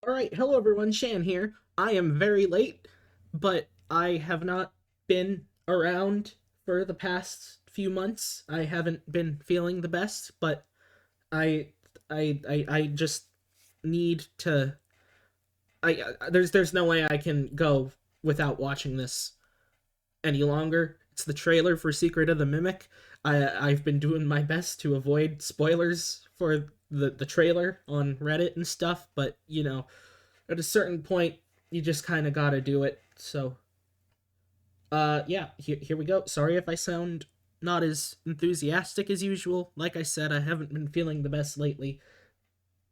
Alright, hello everyone, Shan here. I am very late, but I have not been around for the past few months. I haven't been feeling the best, but I I just need to there's no way I can go without watching this any longer. It's the trailer for Secret of the Mimic. I've been doing my best to avoid spoilers for the trailer on Reddit and stuff, but at a certain point you just kind of got to do it. So yeah, here we go. Sorry if I sound not as enthusiastic as usual. Like I said, I haven't been feeling the best lately.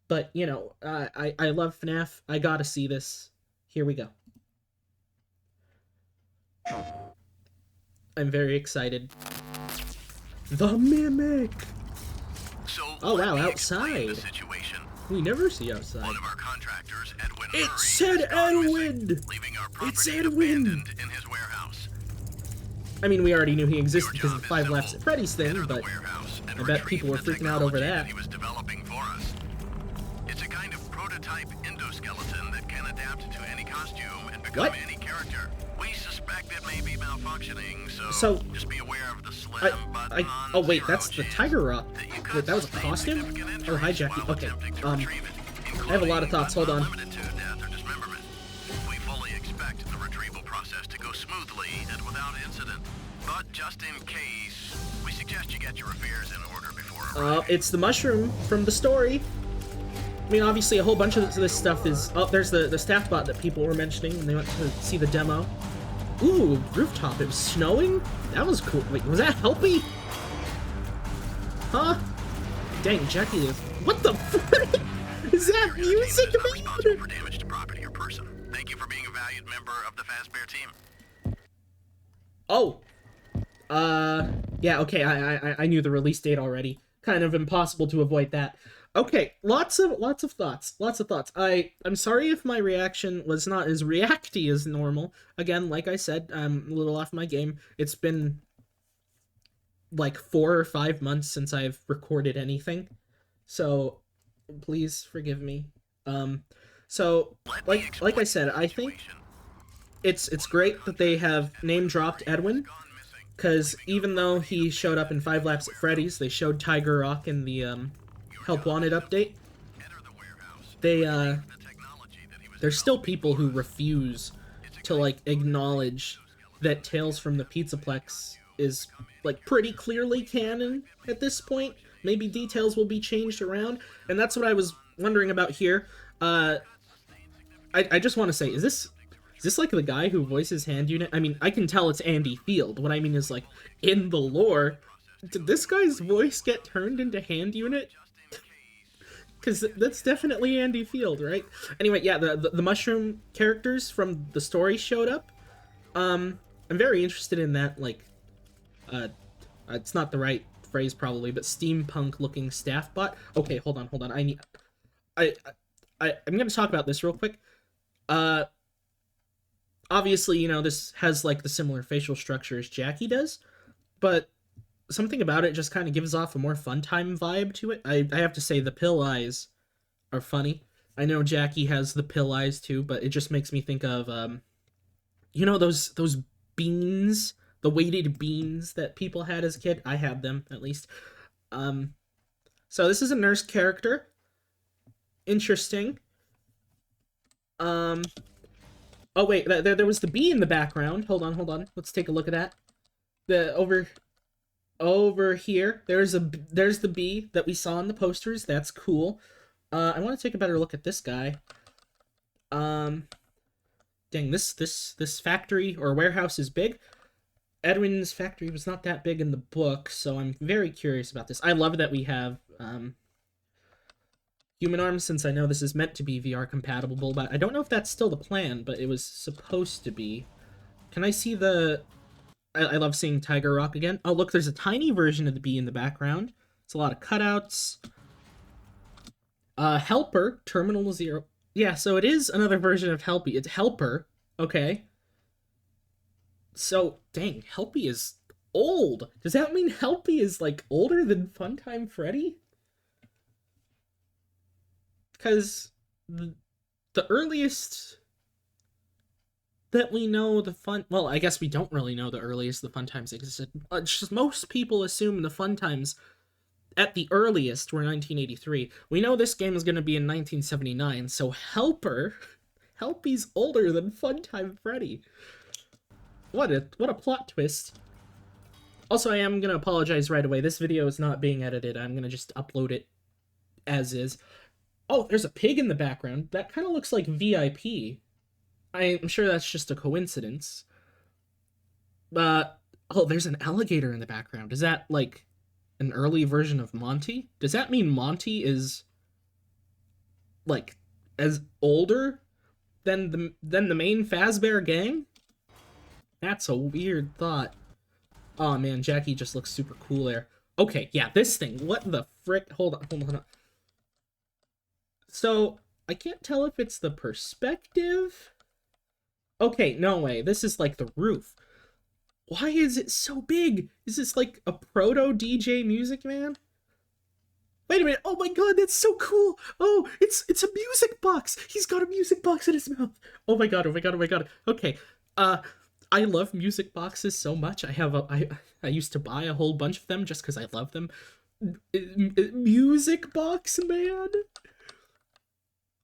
But I love FNAF. I got to see this. Here we go. I'm very excited. The Mimic. So Oh let wow, me explain the outside. situation. We never see outside. One of our contractors, Edwin It Murray, said has gone Edwin! missing, leaving our It's property Edwin! abandoned in his warehouse. I mean, we already knew he existed Your because job of is Five simple. Laughs at Freddy's thing, Enter the but warehouse and I bet retrieve people were the freaking out over technology that. he was developing for us. It's a kind of prototype endoskeleton that can adapt to any costume and become What? any character. We suspect it may be malfunctioning, So, just be aware of the slim I, button on oh wait, zero that's the chance Tiger Rock. that you could Wait, that was a sustain costume? significant Oh, hi, injuries Jackie. while Okay, attempting to retrieve it, I have a lot of including, thoughts. but Hold not on. limited to death or dismemberment. We fully expect the retrieval process to go smoothly and without incident. But just in case, we suggest you get your affairs in order before arriving. It's the mushroom from the story. I mean, obviously, a whole bunch of this stuff is... Oh, there's the staff bot that people were mentioning when they went to see the demo. Ooh, rooftop. It was snowing? That was cool. Wait, was that Helpy? Huh? Dang, Jackie is... What the frick? Is that Your team is music, not responsible man? for damage to property or person. Thank you for being a valued member of the Fazbear team. Oh. Yeah, okay, I knew the release date already. Kind of impossible to avoid that. Okay, lots of thoughts. Lots of thoughts. I'm sorry if my reaction was not as reacty as normal. Again, like I said, I'm a little off my game. It's been like 4 or 5 months since I've recorded anything. So please forgive me. Um so Let me like I explain said, the I think situation. it's One of our great that they have contractors, name Edwin dropped Murray, has Edwin, gone missing, because leaving our even though property he showed up in abandoned Five in his Laps at warehouse. Freddy's, they showed Tiger Rock in the Your Help job is Wanted simple. update. Enter the warehouse and They retrieve the technology that he was there's still developing people for who us. refuse It's a to kind like of prototype acknowledge that endoskeleton Tales that from can the adapt to any Pizzaplex costume and is become any like pretty character. clearly We canon suspect it may at be this point. malfunctioning, Maybe so details will be just be changed aware of around, the limp and that's what I button was on wondering zero about here. chance that Uh, you could sustain I significant just want to injuries say, while attempting to is this retrieve like it, the guy who voices including, Hand Unit? I but mean, not I can limited tell to it's death Andy or Field. What I mean dismemberment. is like We fully in expect the the retrieval lore, process to did go this guy's smoothly and voice get without turned into incident. Hand But Unit? just in case, we Because suggest you that's get your definitely affairs in Andy order Field, before right? arriving. Anyway, yeah, the mushroom characters from the story showed up. I'm very interested in that. Like, uh, it's not the right phrase probably, but steampunk-looking staff bot. Okay, hold on. I, I'm gonna talk about this real quick. Uh, Obviously, this has like the similar facial structure as Jackie does, but something about it just kind of gives off a more fun time vibe to it. I have to say the pill eyes are funny. I know Jackie has the pill eyes too, but it just makes me think of those beans, the weighted beans that people had as a kid. I had them at least. Um, so this is a nurse character. Interesting. Um, oh wait, there was the bee in the background. Hold on. Let's take a look at that. The over here, there's the bee that we saw in the posters. That's cool. I want to take a better look at this guy. Um, Dang, this factory or warehouse is big. Edwin's factory was not that big in the book, so I'm very curious about this. I love that we have human arms, since I know this is meant to be VR compatible, but I don't know if that's still the plan, but it was supposed to be. Can I see the... I love seeing Tiger Rock again. Oh, look, there's a tiny version of the bee in the background. It's a lot of cutouts. Helper, Terminal Zero. Yeah, so it is another version of Helpy. It's Helper. Okay. So, dang, Helpy is old. Does that mean Helpy is, like, older than Funtime Freddy? Because the earliest that we know the fun, well, I guess we don't really know the earliest the fun times existed. Just most people assume the fun times at the earliest were 1983. We know this game is going to be in 1979, so Helpy's older than Funtime Freddy. What a plot twist. Also, I am going to apologize right away. This video is not being edited. I'm going to just upload it as is. Oh, there's a pig in the background. That kind of looks like VIP. I'm sure that's just a coincidence. Oh, there's an alligator in the background. Is that, like, an early version of Monty? Does that mean Monty is, like, as older than the main Fazbear gang? That's a weird thought. Oh man, Jackie just looks super cool there. Okay, yeah, this thing. What the frick? Hold on. So, I can't tell if it's the perspective. Okay, no way. This is like the roof. Why is it so big? Is this like a proto DJ Music Man? Wait a minute. Oh my god, that's so cool. Oh, it's a music box. He's got a music box in his mouth. Oh my god. Okay. I love music boxes so much. I used to buy a whole bunch of them just because I love them. Music box man.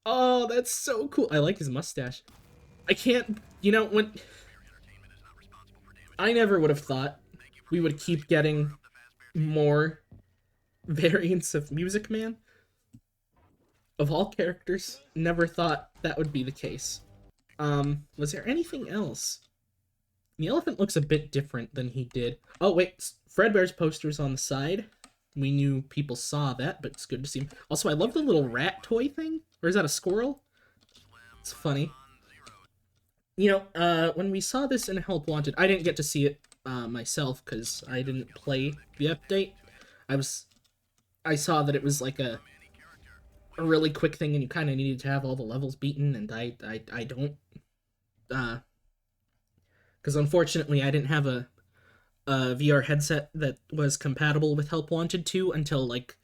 Oh, that's so cool. I like his mustache. I can't, when I never would have thought we would keep getting more variants of Music Man. Of all characters, never thought that would be the case. Was there anything else? The elephant looks a bit different than he did. Oh, wait, Fredbear's poster's on the side. We knew people saw that, but it's good to see him. Also, I love the little rat toy thing. Or is that a squirrel? It's funny. When we saw this in Help Wanted, I didn't get to see it myself because I didn't play the update. I saw that it was like a really quick thing and you kind of needed to have all the levels beaten, and I don't. Because unfortunately I didn't have a VR headset that was compatible with Help Wanted 2 until like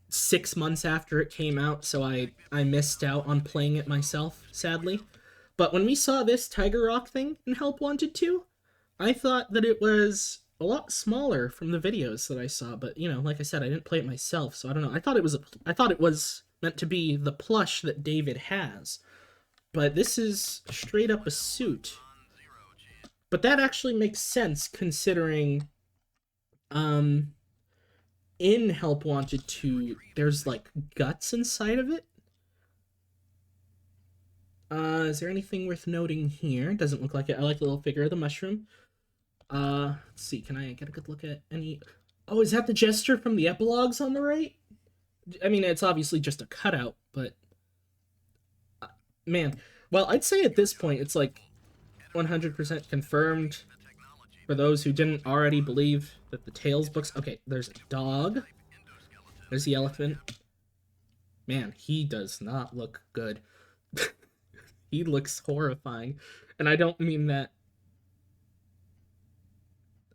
6 months after it came out, so I missed out on playing it myself, sadly. But when we saw this Tiger Rock thing in Help Wanted 2, I thought that it was a lot smaller from the videos that I saw, but like I said, I didn't play it myself, so I don't know. I thought it was meant to be the plush that David has. But this is straight up a suit. But that actually makes sense considering in Help Wanted 2 there's like guts inside of it. Is there anything worth noting here? Doesn't look like it. I like the little figure of the mushroom. Let's see, can I get a good look at any... Oh, is that the gesture from the epilogues on the right? I mean, it's obviously just a cutout, but... man. Well, I'd say at this point, it's like 100% confirmed for those who didn't already believe that the Tales books... Okay, there's a dog. There's the elephant. Man, he does not look good. He looks horrifying. And I don't mean that...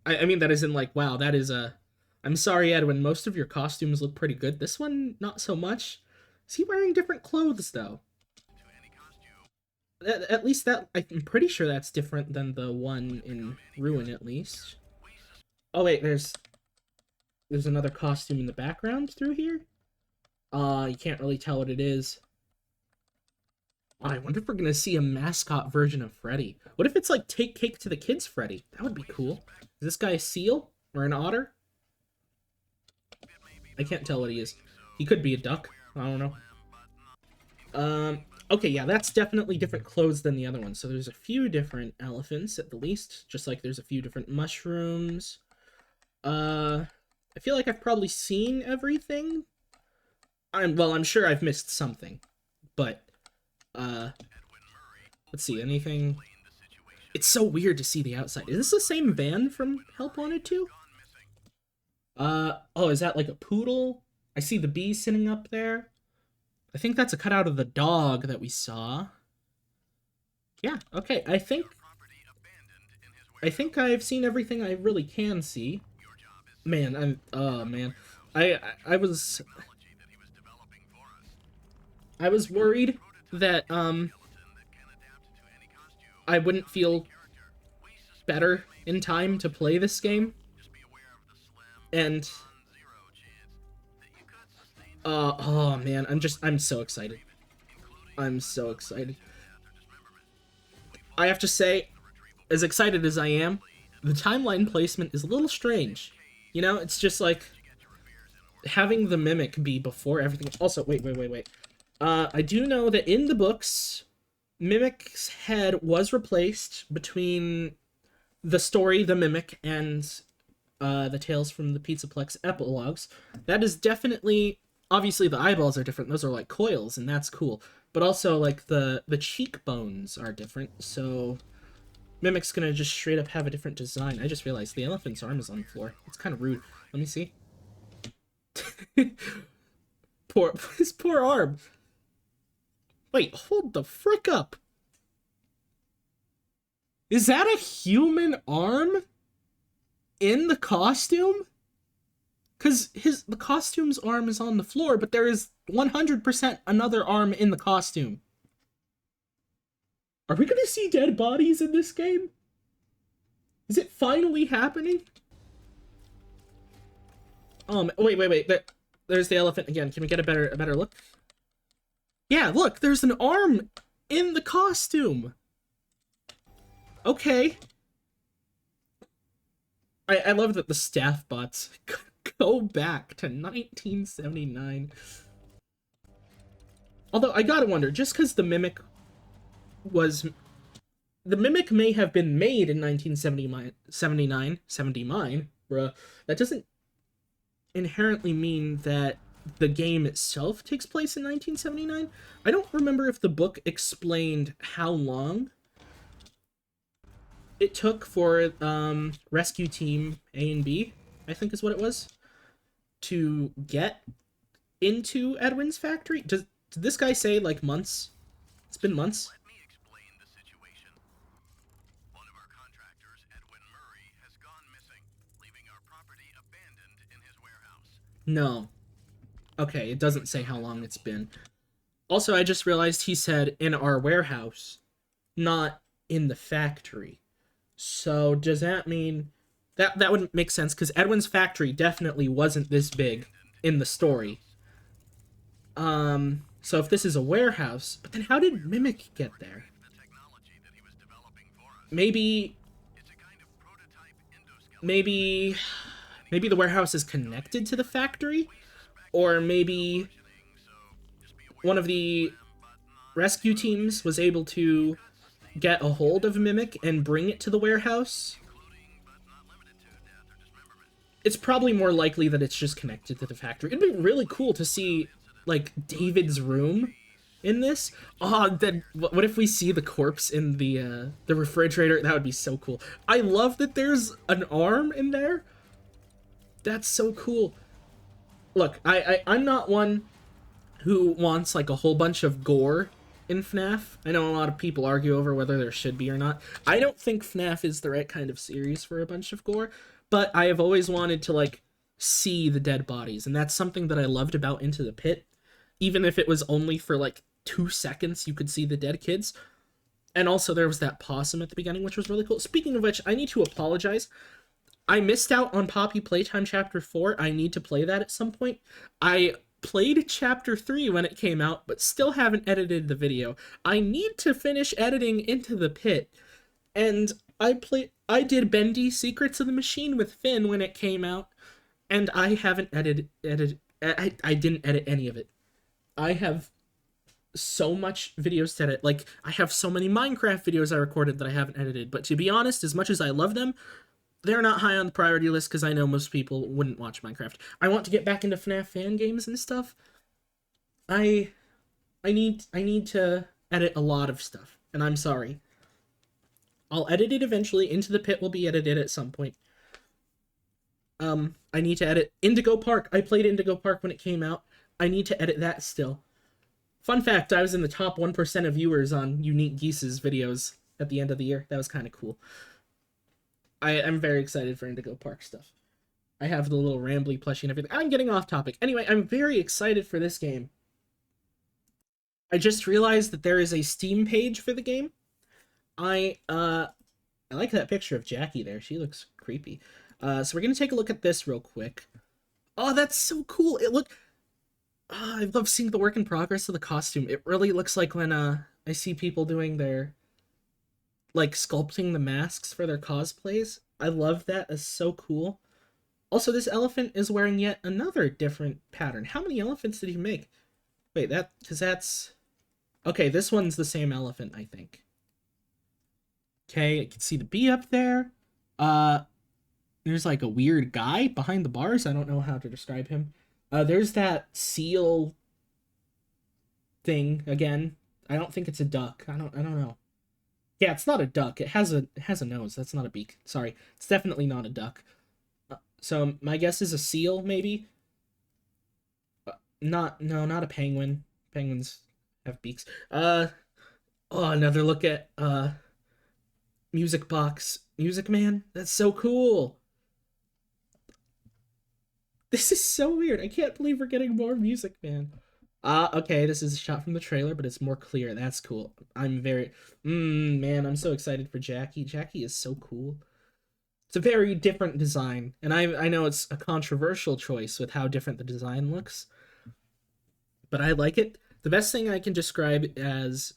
I mean that as in like, wow, that is a... I'm sorry, Edwin, most of your costumes look pretty good. This one, not so much. Is he wearing different clothes, though? At least that... I'm pretty sure that's different than the one in Ruin, at least. Oh, wait, there's another costume in the background through here? You can't really tell what it is. Oh, I wonder if we're gonna see a mascot version of Freddy. What if it's like Take Cake to the Kids Freddy? That would be cool. Is this guy a seal? Or an otter? I can't tell what he is. He could be a duck. I don't know. Okay, yeah, that's definitely different clothes than the other one. So there's a few different elephants, at the least. Just like there's a few different mushrooms. I feel like I've probably seen everything. I'm sure I've missed something. But, let's see, anything... It's so weird to see the outside. Is this the same van from Help Wanted 2? Oh, is that like a poodle? I see the bee sitting up there. I think that's a cutout of the dog that we saw. Yeah, okay, I think I've seen everything I really can see. Man, oh man. I was worried that I wouldn't feel better in time to play this game. And oh man, I'm so excited. I'm so excited. I have to say, as excited as I am, the timeline placement is a little strange. You know, it's just like having the mimic be before everything. Also, wait. I do know that in the books, Mimic's head was replaced between the story, The Mimic, and the Tales from the Pizzaplex epilogues. That is definitely, obviously the eyeballs are different. Those are like coils, and that's cool. But also like the cheekbones are different. So Mimic's gonna just straight up have a different design. I just realized the elephant's arm is on the floor. It's kind of rude. Let me see. His poor arm. Wait, hold the frick up. Is that a human arm in the costume? Because the costume's arm is on the floor, but there is 100% another arm in the costume. Are we gonna see dead bodies in this game? Is it finally happening? Wait. There's the elephant again. Can we get a better look? Yeah, look, there's an arm in the costume. Okay. I love that the staff bots go back to 1979. Although I gotta wonder, just because the Mimic may have been made in 1979, bruh, that doesn't inherently mean that the game itself takes place in 1979. I don't remember if the book explained how long it took for rescue team A and B, I think is what it was, to get into Edwin's factory. Did this guy say like months? It's been months. Let me explain the situation. One of our contractors, Edwin Murray, has gone missing, leaving our property abandoned in his warehouse. No. Okay, it doesn't say how long it's been. Also, I just realized he said in our warehouse, not in the factory. So does that mean that wouldn't make sense, because Edwin's factory definitely wasn't this big in the story. So if this is a warehouse, but then how did Mimic get there? Maybe maybe maybe the warehouse is connected to the factory, or maybe one of the rescue teams was able to get a hold of Mimic and bring it to the warehouse. It's probably more likely that it's just connected to the factory. It'd be really cool to see, like, David's room in this. Oh, then what if we see the corpse in the refrigerator? That would be so cool. I love that there's an arm in there. That's so cool. Look, I'm not one who wants, like, a whole bunch of gore in FNAF. I know a lot of people argue over whether there should be or not. I don't think FNAF is the right kind of series for a bunch of gore, but I have always wanted to, like, see the dead bodies, and that's something that I loved about Into the Pit. Even if it was only for, like, 2 seconds, you could see the dead kids. And also there was that possum at the beginning, which was really cool. Speaking of which, I need to apologize. I missed out on Poppy Playtime Chapter 4. I need to play that at some point. I played Chapter 3 when it came out, but still haven't edited the video. I need to finish editing Into the Pit. And I did Bendy Secrets of the Machine with Finn when it came out, and I haven't I didn't edit any of it. I have so much videos to edit. Like, I have so many Minecraft videos I recorded that I haven't edited, but to be honest, as much as I love them, they're not high on the priority list because I know most people wouldn't watch Minecraft. I want to get back into FNAF fan games and stuff. I need to edit a lot of stuff, and I'm sorry. I'll edit it eventually. Into the Pit will be edited at some point. I need to edit Indigo Park. I played Indigo Park when it came out. I need to edit that still. Fun fact, I was in the top 1% of viewers on Unique Geese's videos at the end of the year. That was kind of cool. I'm very excited for Indigo Park stuff. I have the little rambly plushie and everything. I'm getting off topic. Anyway, I'm very excited for this game. I just realized that there is a Steam page for the game. I like that picture of Jackie there. She looks creepy. So we're gonna take a look at this real quick. Oh, that's so cool. I love seeing the work in progress of the costume. It really looks like when I see people doing their like sculpting the masks for their cosplays. I love that. It's so cool. Also, this elephant is wearing yet another different pattern. How many elephants did he make? Wait, because that's okay. This one's the same elephant, I think. Okay, I can see the bee up there. Uh, there's like a weird guy behind the bars. I don't know how to describe him. There's that seal thing again. I don't think it's a duck. I don't know. Yeah, it's not a duck. It has a nose. That's not a beak. Sorry. It's definitely not a duck. So my guess is a seal maybe. Not no, not a penguin. Penguins have beaks. Oh, another look at Music Box Music Man. That's so cool. This is so weird. I can't believe we're getting more Music Man. Okay, this is a shot from the trailer, but it's more clear. That's cool. Man, I'm so excited for Jackie. Jackie is so cool. It's a very different design, and I know it's a controversial choice with how different the design looks, but I like it. The best thing I can describe as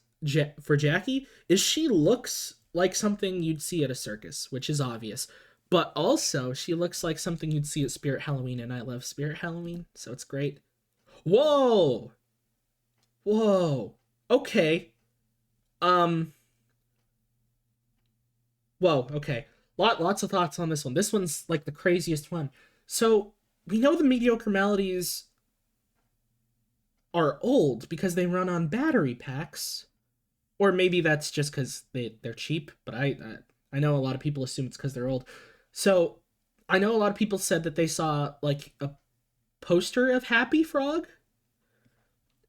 for Jackie is she looks like something you'd see at a circus, which is obvious. But also, she looks like something you'd see at Spirit Halloween, and I love Spirit Halloween, so it's great. Whoa! Whoa. Okay. Um. Whoa. Okay. Lots of thoughts on this one. This one's like the craziest one. So we know the mediocre melodies are old because they run on battery packs, or maybe that's just because they're cheap. But I know a lot of people assume it's because they're old. So I know a lot of people said that they saw like a poster of Happy Frog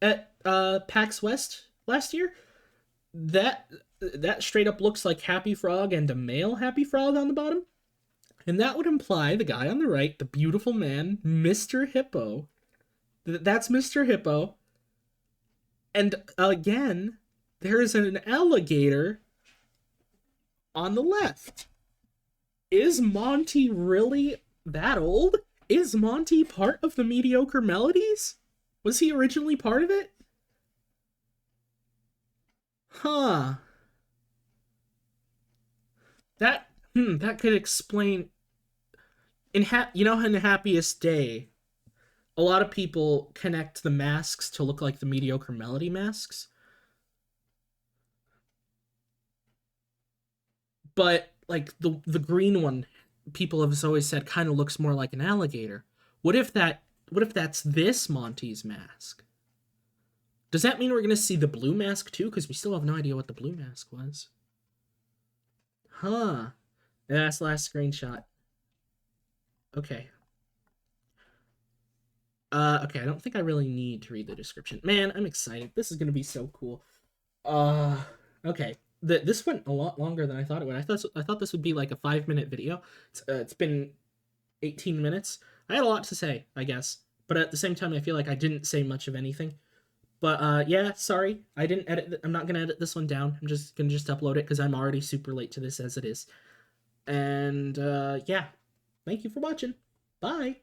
at PAX West last year. That that straight up looks like Happy Frog and a male Happy Frog on the bottom. And that would imply the guy on the right, the beautiful man, Mr. Hippo. That's Mr. Hippo. And again, there's an alligator on the left. Is Monty really that old? Is Monty part of the Mediocre Melodies? Was he originally part of it? Huh. That could explain in the Happiest Day, a lot of people connect the masks to look like the Mediocre Melody masks. But like the green one, people have always said kind of looks more like an alligator. What if that's this Monty's mask? Does that mean we're gonna see the blue mask too? Because we still have no idea what the blue mask was. Huh. That's the last screenshot. Okay. Okay, I don't think I really need to read the description. Man, I'm excited. This is gonna be so cool. Uh, okay. This went a lot longer than I thought it would. I thought this would be like a 5 minute video. It's been 18 minutes. I had a lot to say, I guess, but at the same time, I feel like I didn't say much of anything. But yeah, sorry, I didn't edit. I'm not gonna edit this one down. I'm just gonna upload it because I'm already super late to this as it is. And yeah, thank you for watching. Bye.